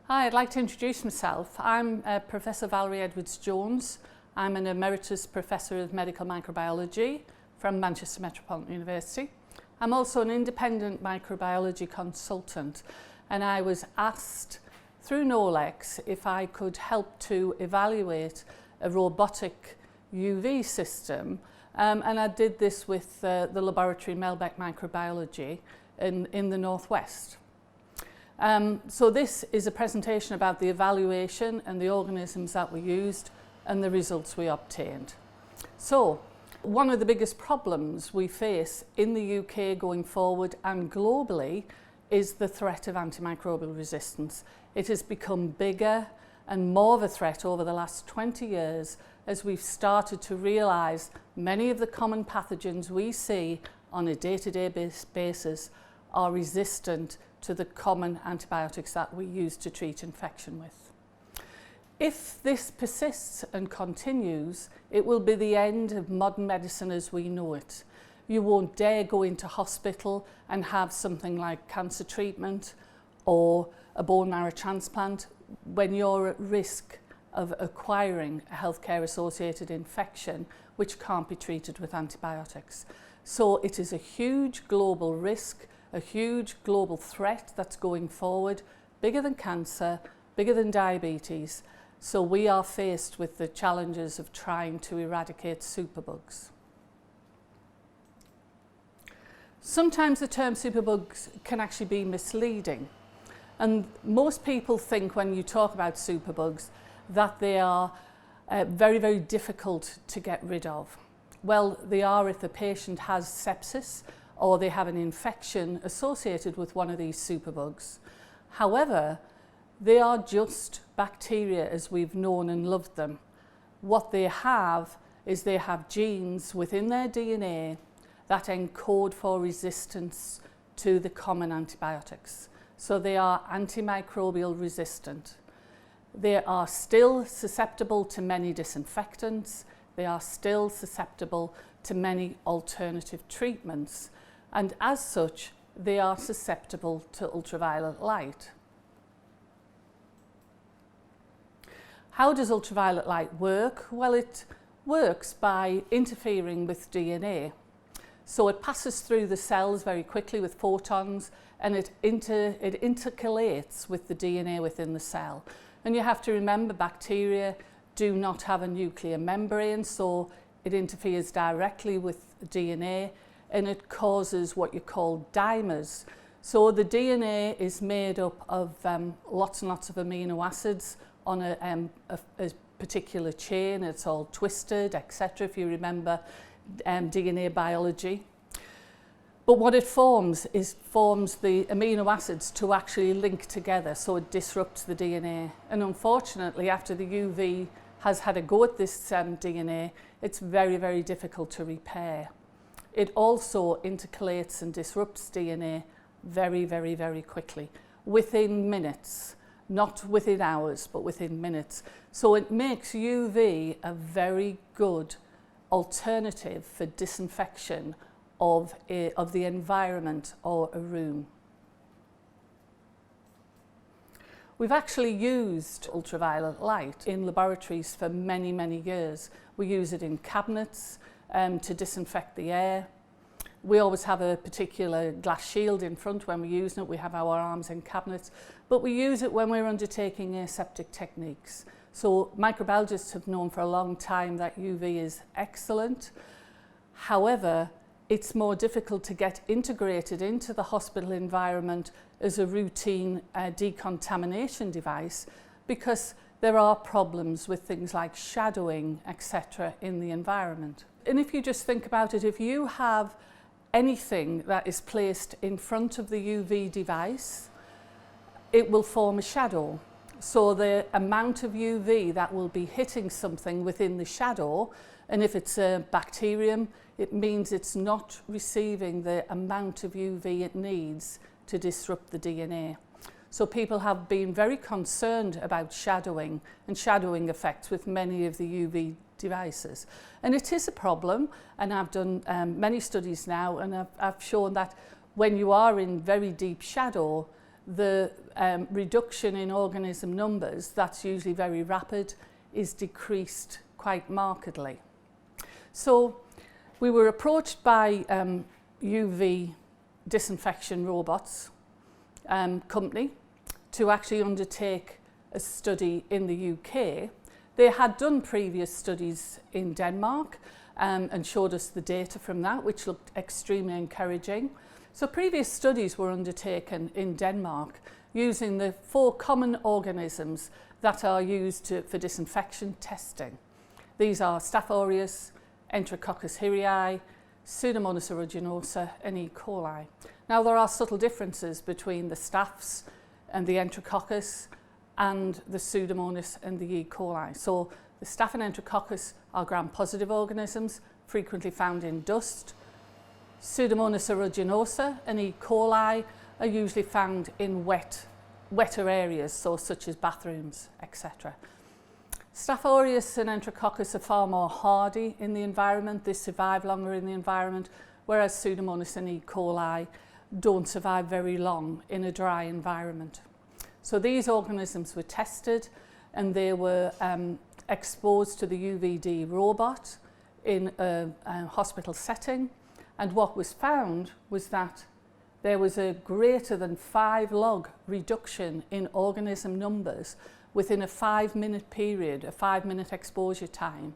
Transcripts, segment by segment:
Hi, I'd like to introduce myself. I'm Professor Valerie Edwards-Jones. I'm an Emeritus Professor of Medical Microbiology from Manchester Metropolitan University. I'm also an independent microbiology consultant, and I was asked through Nolex if I could help to evaluate a robotic UV system, and I did this with the laboratory Melbec Microbiology in the Northwest. So this is a presentation about the evaluation and the organisms that we used and the results we obtained. So one of the biggest problems we face in the UK going forward and globally is the threat of antimicrobial resistance. It has become bigger and more of a threat over the last 20 years as we've started to realise many of the common pathogens we see on a day-to-day basis are resistant to the common antibiotics that we use to treat infection with. If this persists and continues, it will be the end of modern medicine as we know it. You won't dare go into hospital and have something like cancer treatment or a bone marrow transplant when you're at risk of acquiring a healthcare associated infection which can't be treated with antibiotics. So it is a huge global risk, a huge global threat that's going forward, bigger than cancer, bigger than diabetes. So we are faced with the challenges of trying to eradicate superbugs. Sometimes the term superbugs can actually be misleading. And most people think when you talk about superbugs that they are very, very difficult to get rid of. Well, they are if the patient has sepsis or they have an infection associated with one of these superbugs. However, they are just bacteria as we've known and loved them. What they have is they have genes within their DNA that encode for resistance to the common antibiotics. So they are antimicrobial resistant. They are still susceptible to many disinfectants. They are still susceptible to many alternative treatments. And as such, they are susceptible to ultraviolet light. How does ultraviolet light work? Well, it works by interfering with DNA. So it passes through the cells very quickly with photons, and it intercalates with the DNA within the cell. And you have to remember, bacteria do not have a nuclear membrane, so it interferes directly with DNA, and it causes what you call dimers. So the DNA is made up of lots and lots of amino acids on a particular chain. It's all twisted, etc., if you remember DNA biology. But what it forms the amino acids to actually link together, so it disrupts the DNA. And unfortunately, after the UV has had a go at this DNA, it's very, very difficult to repair. It also intercalates and disrupts DNA very, very, very quickly, within minutes, not within hours, but within minutes. So it makes UV a very good alternative for disinfection of the environment or a room. We've actually used ultraviolet light in laboratories for many, many years. We use it in cabinets to disinfect the air. We always have a particular glass shield in front when we're using it. We have our arms in cabinets, but we use it when we're undertaking aseptic techniques. So microbiologists have known for a long time that UV is excellent. However, it's more difficult to get integrated into the hospital environment as a routine decontamination device because there are problems with things like shadowing, etc. in the environment. And if you just think about it, if you have anything that is placed in front of the UV device, it will form a shadow. So the amount of UV that will be hitting something within the shadow, and if it's a bacterium, it means it's not receiving the amount of UV it needs to disrupt the DNA. So people have been very concerned about shadowing and shadowing effects with many of the UV devices. And it is a problem, and I've done many studies now, and I've shown that when you are in very deep shadow, the reduction in organism numbers, that's usually very rapid, is decreased quite markedly. So we were approached by UV disinfection robots company to actually undertake a study in the UK. They had done previous studies in Denmark and showed us the data from that, which looked extremely encouraging. So previous studies were undertaken in Denmark using the 4 common organisms that are used for disinfection testing. These are Staph aureus, Enterococcus hiriae, Pseudomonas aeruginosa and E. coli. Now there are subtle differences between the Staphs and the Enterococcus and the Pseudomonas and the E. coli. So the Staph and Enterococcus are gram-positive organisms, frequently found in dust. Pseudomonas aeruginosa and E. coli are usually found in wetter areas, so such as bathrooms, etc. Staph aureus and Enterococcus are far more hardy in the environment. They survive longer in the environment, whereas Pseudomonas and E. coli don't survive very long in a dry environment. So these organisms were tested and they were exposed to the UVD robot in a hospital setting. And what was found was that there was a greater than 5 log reduction in organism numbers within a 5-minute period, a 5-minute exposure time,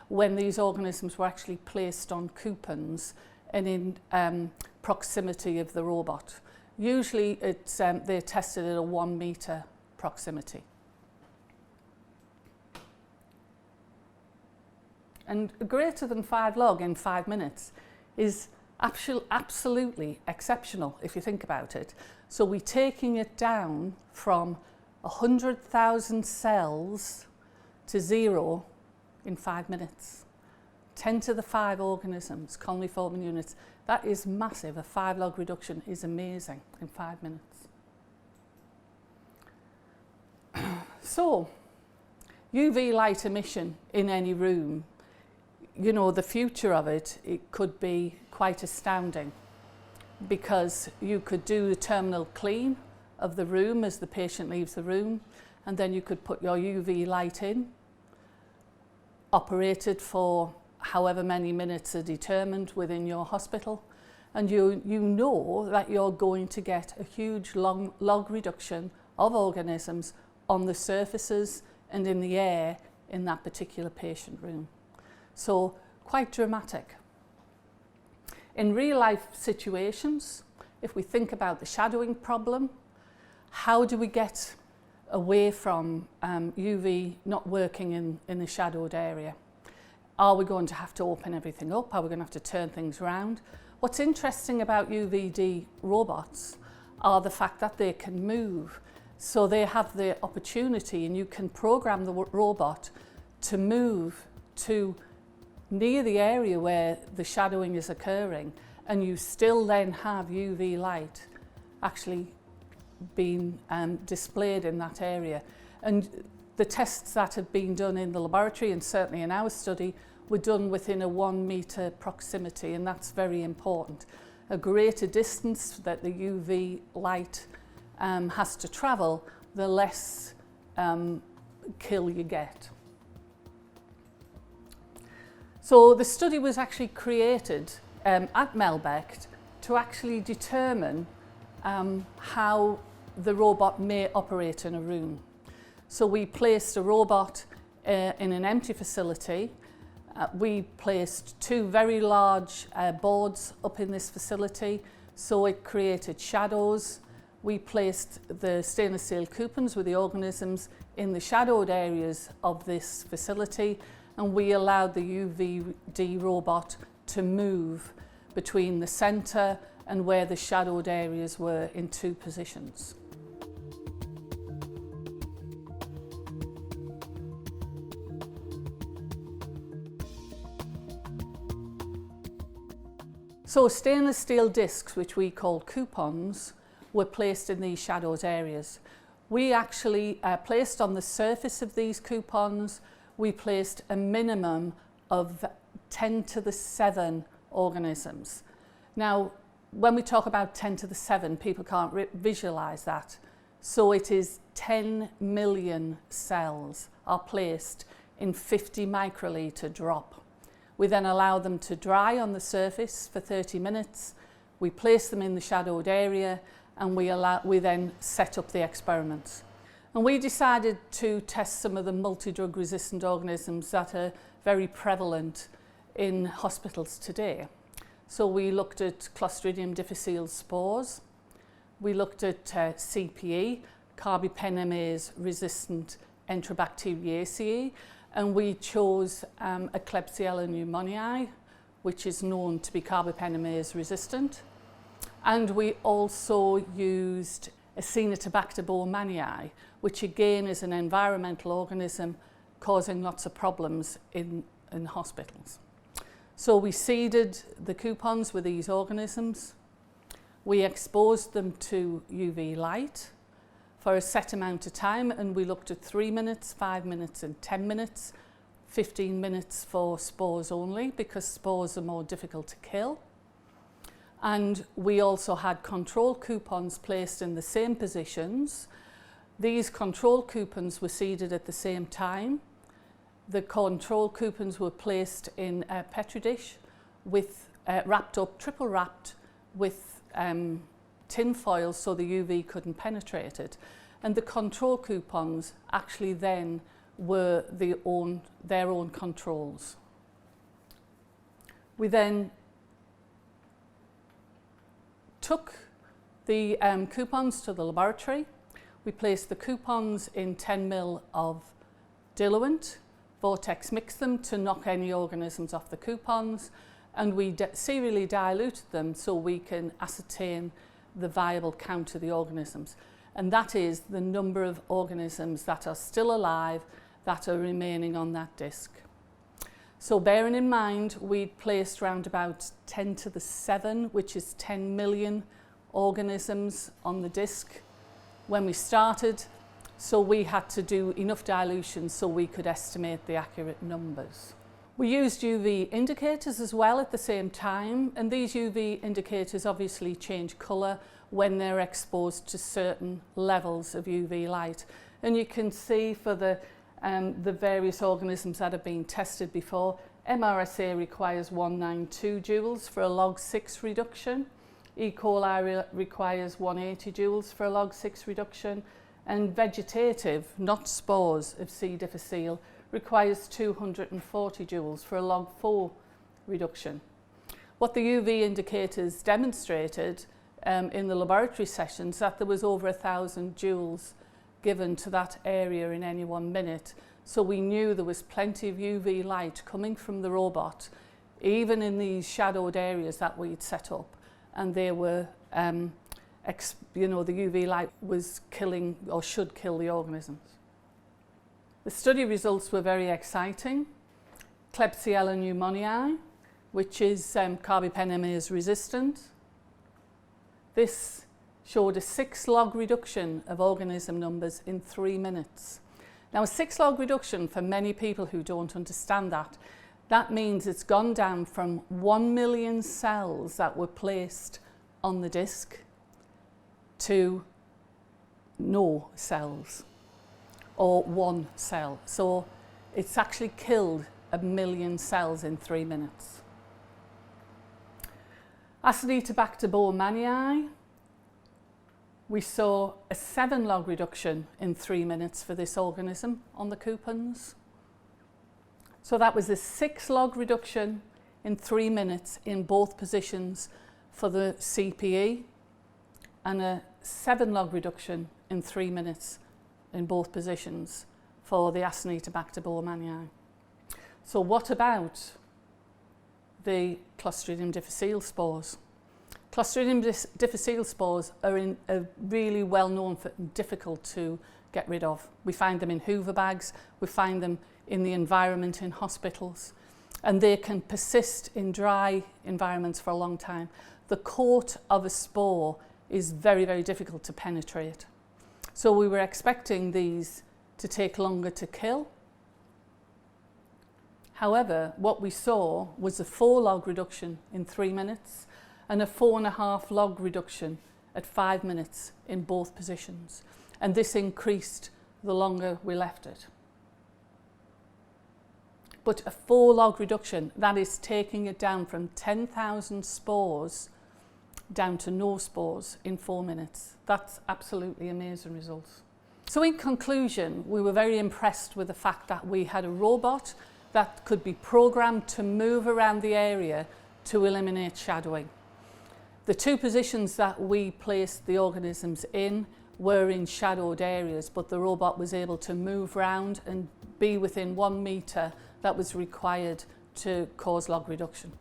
when these organisms were actually placed on coupons and in proximity of the robot. Usually they're tested at a 1 metre proximity. And greater than 5 log in 5 minutes is absolutely exceptional if you think about it. So we're taking it down from 100,000 cells to 0 in 5 minutes. 10 to the 5 organisms, colony forming units. That is massive. A 5 log reduction is amazing in 5 minutes. So, UV light emission in any room, you know, the future of it could be quite astounding, because you could do the terminal clean of the room as the patient leaves the room, and then you could put your UV light in, operated for however many minutes are determined within your hospital, and you know that you're going to get a huge log reduction of organisms on the surfaces and in the air in that particular patient room. So quite dramatic. In real life situations, if we think about the shadowing problem, how do we get away from UV not working in the shadowed area? Are we going to have to open everything up? Are we going to have to turn things around? What's interesting about UVD robots are the fact that they can move. So they have the opportunity, and you can program the robot to move to near the area where the shadowing is occurring, and you still then have UV light actually being displayed in that area. And the tests that have been done in the laboratory, and certainly in our study, were done within a 1 metre proximity, and that's very important. A greater distance that the UV light has to travel, the less kill you get. So the study was actually created at Melbec to actually determine how the robot may operate in a room. So we placed a robot in an empty facility. We placed 2 very large boards up in this facility, so it created shadows. We placed the stainless steel coupons with the organisms in the shadowed areas of this facility, and we allowed the UVD robot to move between the centre and where the shadowed areas were in 2 positions. So stainless steel discs, which we call coupons, were placed in these shadowed areas. We actually placed on the surface of these coupons, we placed a minimum of 10 to the 7 organisms. Now, when we talk about 10 to the 7, people can't visualize that. So it is 10 million cells are placed in 50 microliter drop. We then allow them to dry on the surface for 30 minutes. We place them in the shadowed area and we then set up the experiments. And we decided to test some of the multi-drug resistant organisms that are very prevalent in hospitals today. So we looked at Clostridium difficile spores, we looked at CPE, carbapenemase resistant Enterobacteriaceae, and we chose a Klebsiella pneumoniae, which is known to be carbapenemase resistant. And we also used Acinetobacter baumannii, which again is an environmental organism causing lots of problems in hospitals. So we seeded the coupons with these organisms. We exposed them to UV light for a set amount of time, and we looked at 3 minutes, 5 minutes and 10 minutes, 15 minutes for spores only because spores are more difficult to kill. And we also had control coupons placed in the same positions. These control coupons were seeded at the same time. The control coupons were placed in a petri dish with wrapped up, triple wrapped with tin foil so the UV couldn't penetrate it. And the control coupons actually then were their own controls. We then took the coupons to the laboratory. We placed the coupons in 10 ml of diluent, vortex mixed them to knock any organisms off the coupons, and we serially diluted them so we can ascertain the viable count of the organisms. And that is the number of organisms that are still alive that are remaining on that disc. So bearing in mind, we'd placed around about 10 to the 7, which is 10 million organisms on the disc when we started. So we had to do enough dilution so we could estimate the accurate numbers. We used UV indicators as well at the same time, and these UV indicators obviously change colour when they're exposed to certain levels of UV light. And you can see for the various organisms that have been tested before, MRSA requires 192 joules for a log 6 reduction, E. coli requires 180 joules for a log 6 reduction, and vegetative, not spores of C. difficile, requires 240 joules for a log 4 reduction. What the UV indicators demonstrated in the laboratory sessions that there was over 1,000 joules given to that area in any 1 minute. So we knew there was plenty of UV light coming from the robot, even in these shadowed areas that we'd set up, and they were the UV light was killing or should kill the organisms. The study results were very exciting. Klebsiella pneumoniae, which is carbapenemase resistant. This showed a 6 log reduction of organism numbers in 3 minutes. Now a 6 log reduction, for many people who don't understand that means it's gone down from 1 million cells that were placed on the disc to no cells or 1 cell. So it's actually killed 1 million cells in 3 minutes. Acinetobacter baumannii, we saw a 7 log reduction in 3 minutes for this organism on the coupons. So that was a 6 log reduction in 3 minutes in both positions for the CPE, and a 7 log reduction in 3 minutes in both positions for the Acinetobacter baumannii. So what about the Clostridium difficile spores? Clostridium difficile spores are really well known for difficult to get rid of. We find them in Hoover bags, we find them in the environment in hospitals, and they can persist in dry environments for a long time. The coat of a spore is very, very difficult to penetrate. So we were expecting these to take longer to kill. However, what we saw was a 4 log reduction in 3 minutes and a 4.5 log reduction at 5 minutes in both positions. And this increased the longer we left it. But a 4 log reduction, that is taking it down from 10,000 spores down to no spores in 4 minutes. That's absolutely amazing results. So in conclusion, we were very impressed with the fact that we had a robot that could be programmed to move around the area to eliminate shadowing. The 2 positions that we placed the organisms in were in shadowed areas, but the robot was able to move around and be within 1 metre that was required to cause log reduction.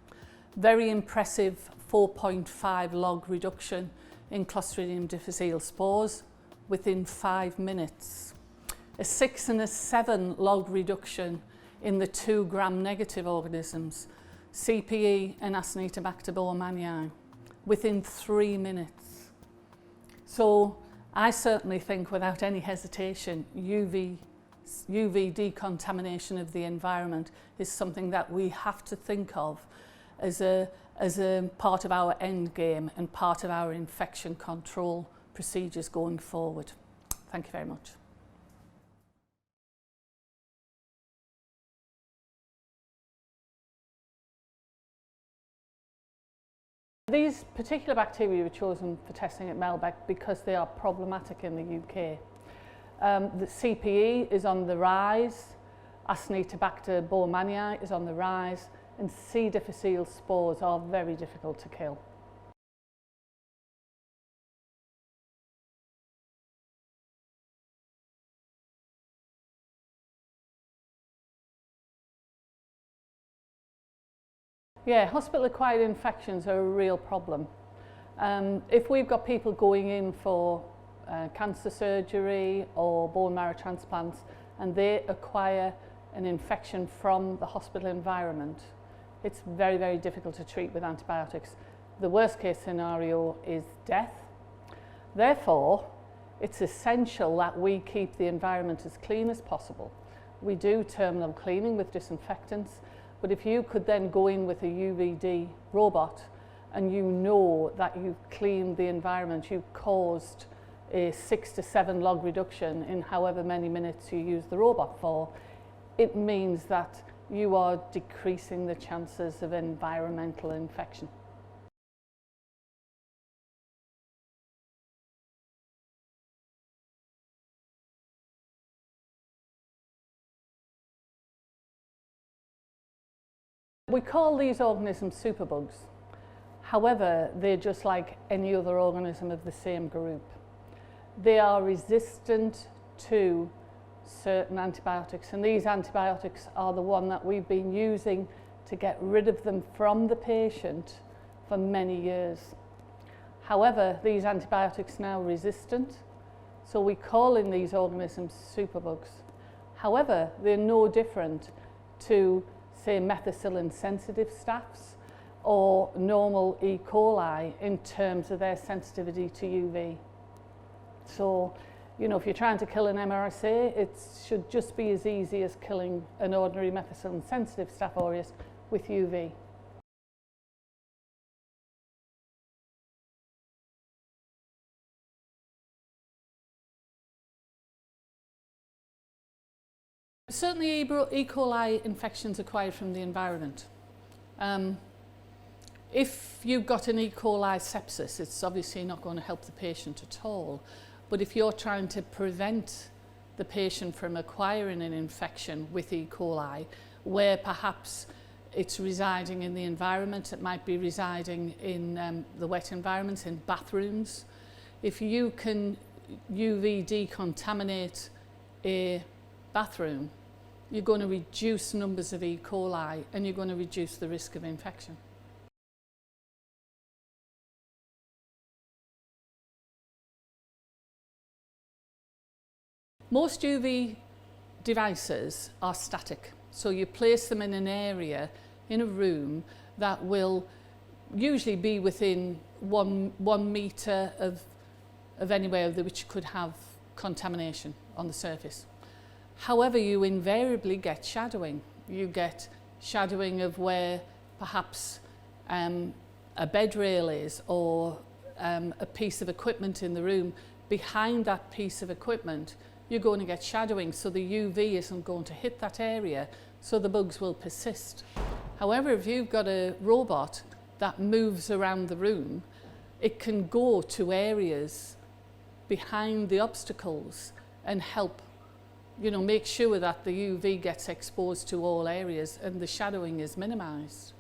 Very impressive 4.5 log reduction in Clostridium difficile spores within 5 minutes. A 6 and a 7 log reduction in the 2 gram-negative organisms, CPE and Acinetobacter baumannii, within 3 minutes. So I certainly think, without any hesitation, UV decontamination of the environment is something that we have to think of as a part of our end game and part of our infection control procedures going forward. Thank you very much. These particular bacteria were chosen for testing at Melbec because they are problematic in the UK. The CPE is on the rise, Acinetobacter baumannii is on the rise, and C. difficile spores are very difficult to kill. Yeah, hospital-acquired infections are a real problem. If we've got people going in for cancer surgery or bone marrow transplants and they acquire an infection from the hospital environment, it's very, very difficult to treat with antibiotics. The worst case scenario is death. Therefore, it's essential that we keep the environment as clean as possible. We do terminal cleaning with disinfectants, but if you could then go in with a UVD robot and you know that you've cleaned the environment, you've caused a 6 to 7 log reduction in however many minutes you use the robot for, it means that you are decreasing the chances of environmental infection. We call these organisms superbugs. However, they're just like any other organism of the same group. They are resistant to certain antibiotics, and these antibiotics are the one that we've been using to get rid of them from the patient for many years. However, these antibiotics are now resistant, so we call in these organisms superbugs. However, they're no different to, say, methicillin-sensitive staph or normal E. coli in terms of their sensitivity to UV. So, you know, if you're trying to kill an MRSA, it should just be as easy as killing an ordinary methicillin-sensitive Staph aureus with UV. Certainly E. coli infections acquired from the environment. If you've got an E. coli sepsis, it's obviously not going to help the patient at all. But if you're trying to prevent the patient from acquiring an infection with E. coli, where perhaps it's residing in the environment, it might be residing in the wet environments, in bathrooms. If you can UV decontaminate a bathroom, you're going to reduce numbers of E. coli and you're going to reduce the risk of infection. Most UV devices are static, so you place them in an area in a room that will usually be within one metre of anywhere which could have contamination on the surface. However, you invariably get shadowing. You get shadowing of where perhaps a bed rail is, or a piece of equipment in the room, behind that piece of equipment, you're going to get shadowing, so the UV isn't going to hit that area, so the bugs will persist. However, if you've got a robot that moves around the room, it can go to areas behind the obstacles and help, make sure that the UV gets exposed to all areas and the shadowing is minimized.